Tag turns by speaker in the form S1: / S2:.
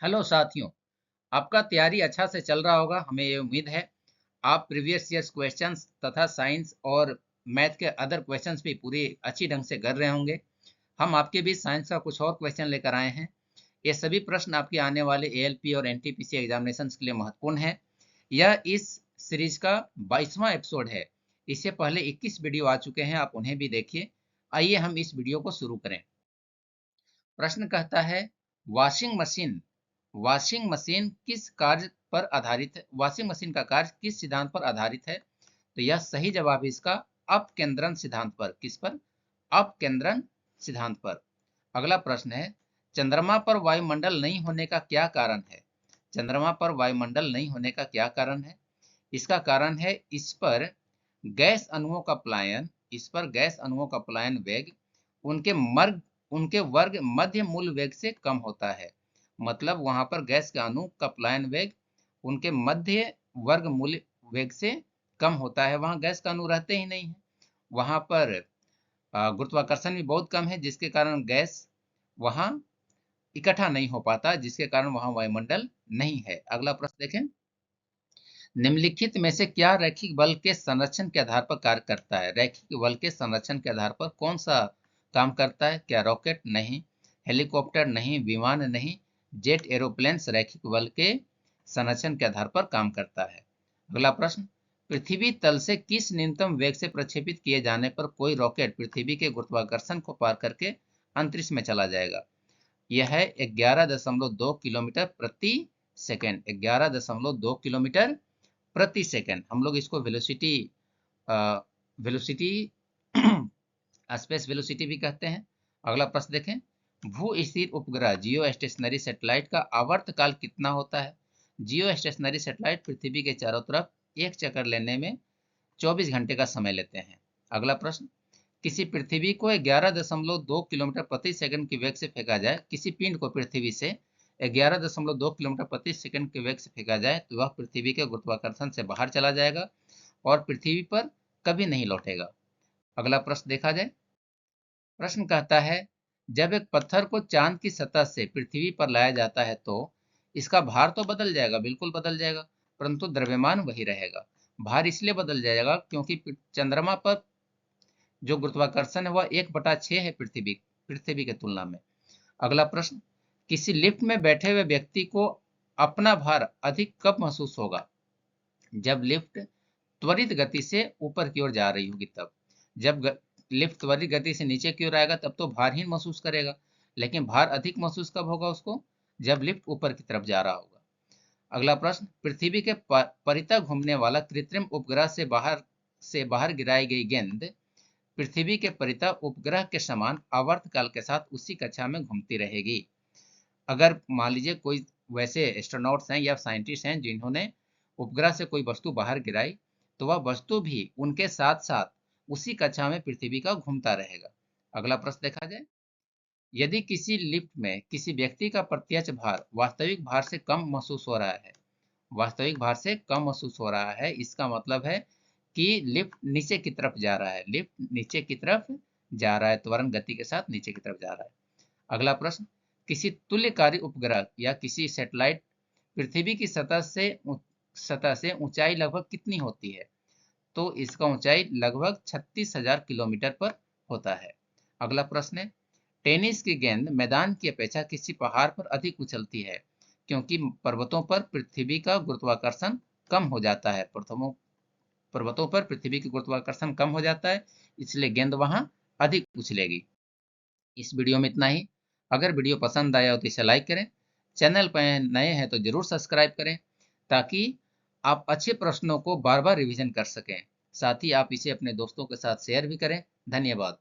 S1: Hello साथियों, आपका तैयारी अच्छा से चल रहा होगा, हमें ये उम्मीद है। आप प्रीवियस ईयर्स क्वेश्चंस तथा साइंस और मैथ के अदर क्वेश्चंस भी पूरी अच्छी ढंग से कर रहे होंगे। हम आपके बीच साइंस का कुछ और क्वेश्चन लेकर आए हैं। ये सभी प्रश्न आपके आने वाले एएलपी और एनटीपीसी एग्जामिनेशंस के लिए महत्वपूर्ण है। यह इस सीरीज का 22वां एपिसोड है। इससे पहले 21 वीडियो आ चुके हैं, आप उन्हें भी देखिए। आइए हम इस वीडियो को शुरू करें। प्रश्न कहता है, वॉशिंग मशीन वॉशिंग मशीन किस कार्य पर आधारित है? वॉशिंग मशीन का कार्य किस सिद्धांत पर आधारित है? तो यह सही जवाब है इसका अपकेंद्रण सिद्धांत पर। किस पर? अपकेंद्रण सिद्धांत पर। अगला प्रश्न है, चंद्रमा पर वायुमंडल नहीं होने का क्या कारण है? चंद्रमा पर वायुमंडल नहीं होने का क्या कारण है? इसका कारण है इस पर गैस अणुओं का पलायन। इस पर गैस अणुओं का पलायन वेग उनके मर्ग उनके वर्ग मध्य मूल वेग से कम होता है। मतलब वहां पर गैस के अणु का पलायन वेग उनके मध्य वर्ग मूल वेग से कम होता है। वहां गैस का अणु रहते ही नहीं है। वहां पर गुरुत्वाकर्षण भी बहुत कम है, जिसके कारण गैस वहां इकट्ठा नहीं हो पाता, जिसके कारण वहां वायुमंडल नहीं है। अगला प्रश्न देखें, निम्नलिखित में से क्या रैखिक बल के संरक्षण के आधार पर कार्य करता है? रैखिक बल के संरक्षण के आधार पर कौन सा काम करता है? क्या रॉकेट? नहीं। हेलीकॉप्टर? नहीं। विमान? नहीं। जेट एरोप्लेन्स रैखिक बल के संरक्षण के आधार पर काम करता है। अगला प्रश्न, पृथ्वी तल से किस न्यूनतम वेग से प्रक्षेपित किए जाने पर कोई रॉकेट पृथ्वी के गुरुत्वाकर्षण को पार करके अंतरिक्ष में चला जाएगा? यह है 11.2 किलोमीटर प्रति सेकेंड। 11.2 किलोमीटर प्रति सेकंड। हम लोग इसको वेलोसिटी वेलोसिटी स्पेस वेलोसिटी भी कहते हैं। अगला प्रश्न देखें, भू स्थिर उपग्रह जियो स्टेशनरी सैटेलाइट का आवर्तकाल कितना होता है? जियो स्टेशनरी सैटेलाइट पृथ्वी के चारों तरफ एक चक्कर लेने में 24 घंटे का समय लेते हैं। अगला प्रश्न, किसी पृथ्वी को 11.2 किलोमीटर प्रति सेकंड की वेग से फेंका जाए, किसी पिंड को पृथ्वी से 11.2 किलोमीटर प्रति सेकंड के वेग से फेंका जाए तो वह पृथ्वी के गुरुत्वाकर्षण से बाहर चला जाएगा और पृथ्वी पर कभी नहीं लौटेगा। अगला प्रश्न देखा जाए। प्रश्न कहता है, जब एक पत्थर को चांद की सतह से पृथ्वी पर लाया जाता है तो इसका भार तो बदल जाएगा, बिल्कुल बदल जाएगा, परंतु द्रव्यमान वही रहेगा। भार इसलिए बदल जाएगा क्योंकि चंद्रमा पर जो गुरुत्वाकर्षण है वह 1/6 है पृथ्वी पृथ्वी के तुलना में। अगला प्रश्न, किसी लिफ्ट में बैठे हुए व्यक्ति को अपना भार अधिक कब महसूस होगा? जब लिफ्ट त्वरित गति से ऊपर की ओर जा रही होगी तब। जब लिफ्ट त्वरित गति से नीचे की ओर आएगा तब तो भारहीन महसूस करेगा, लेकिन भार अधिक महसूस कब होगा उसको? जब लिफ्ट ऊपर की तरफ जा रहा होगा। अगला प्रश्न, पृथ्वी के परितः घूमने वाला कृत्रिम उपग्रह से बाहर गिराई गई गेंद पृथ्वी के परितः उपग्रह के समान आवर्तकाल के साथ उसी कक्षा में घूमती रहेगी। अगर मान लीजिए कोई वैसे एस्ट्रोनॉट्स हैं या साइंटिस्ट हैं जिन्होंने उपग्रह से कोई वस्तु बाहर गिराई, तो वह वस्तु भी उनके साथ साथ उसी कक्षा में पृथ्वी का घूमता रहेगा। अगला प्रश्न देखा जाए, यदि किसी लिफ्ट में किसी व्यक्ति का प्रत्यक्ष भार वास्तविक भार से कम महसूस हो रहा है, वास्तविक भार से कम महसूस हो रहा है, इसका मतलब है कि लिफ्ट नीचे की तरफ जा रहा है, लिफ्ट नीचे की तरफ जा रहा है, त्वरण गति के साथ नीचे की तरफ जा रहा है। अगला प्रश्न, किसी तुल्यकारी उपग्रह या किसी सैटेलाइट पृथ्वी की सतह से ऊंचाई लगभग कितनी होती है? तो इसका ऊंचाई लगभग 36,000 किलोमीटर पर होता है। अगला प्रश्न है, टेनिस की गेंद मैदान की अपेक्षा किसी पहाड़ पर अधिक उछलती है क्योंकि पर्वतों पर पृथ्वी का गुरुत्वाकर्षण कम हो जाता है। पर्वतों पर पृथ्वी की गुरुत्वाकर्षण कम हो जाता है, इसलिए गेंद वहां अधिक उछलेगी। इस वीडियो में इतना ही। अगर वीडियो पसंद आया हो तो इसे लाइक करें, चैनल पर नए हैं तो जरूर सब्सक्राइब करें ताकि आप अच्छे प्रश्नों को बार बार रिवीजन कर सकें। साथ ही आप इसे अपने दोस्तों के साथ शेयर भी करें। धन्यवाद।